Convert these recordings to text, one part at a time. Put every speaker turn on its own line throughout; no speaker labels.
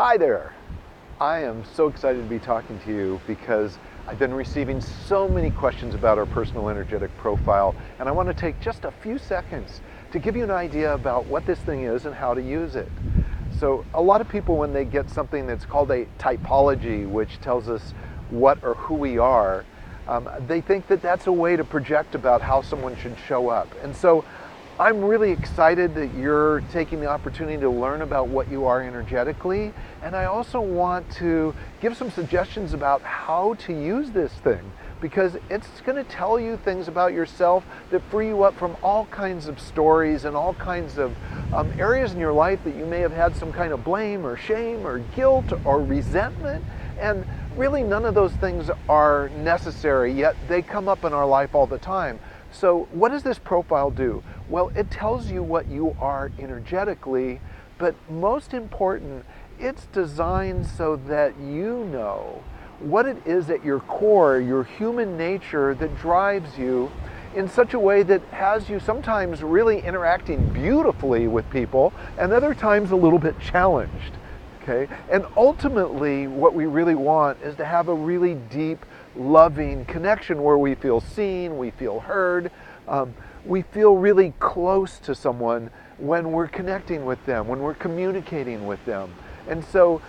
Hi there. I am so excited to be talking to you because I've been receiving so many questions about our personal energetic profile, and I want to take just a few seconds to give you an idea about what this thing is and how to use it. So a lot of people, when they get something that's called a typology, which tells us what or who we are, they think that that's a way to project about how someone should show up. And so I'm really excited that you're taking the opportunity to learn about what you are energetically, and I also want to give some suggestions about how to use this thing, because it's going to tell you things about yourself that free you up from all kinds of stories and all kinds of areas in your life that you may have had some kind of blame or shame or guilt or resentment. And really none of those things are necessary, yet they come up in our life all the time. So what does this profile do? Well, it tells you what you are energetically, but most important, it's designed so that you know what it is at your core, your human nature, that drives you in such a way that has you sometimes really interacting beautifully with people and other times a little bit challenged. Okay? And ultimately, what we really want is to have a really deep, loving connection where we feel seen, we feel heard, we feel really close to someone when we're connecting with them, when we're communicating with them. And so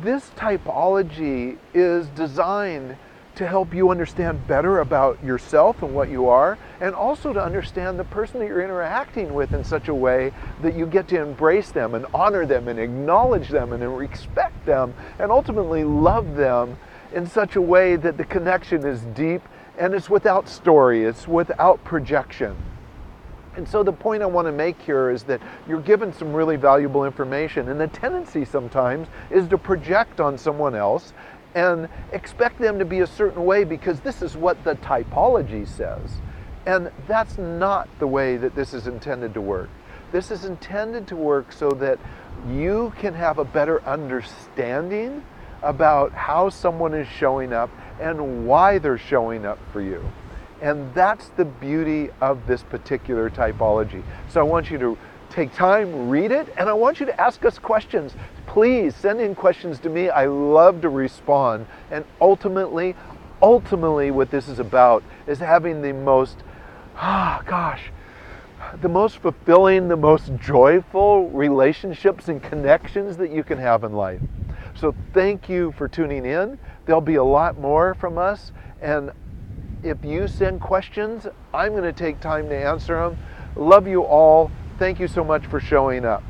this typology is designed to help you understand better about yourself and what you are, and also to understand the person that you're interacting with in such a way that you get to embrace them and honor them and acknowledge them and respect them and ultimately love them in such a way that the connection is deep and it's without story, it's without projection. And so the point I want to make here is that you're given some really valuable information, and the tendency sometimes is to project on someone else and expect them to be a certain way because this is what the typology says. And that's not the way that this is intended to work. This is intended to work so that you can have a better understanding about how someone is showing up and why they're showing up for you. And that's the beauty of this particular typology. So I want you to take time, read it, and I want you to ask us questions. Please send in questions to me. I love to respond. And ultimately what this is about is having the most, the most fulfilling, the most joyful relationships and connections that you can have in life. So thank you for tuning in. There'll be a lot more from us. And if you send questions, I'm going to take time to answer them. Love you all. Thank you so much for showing up.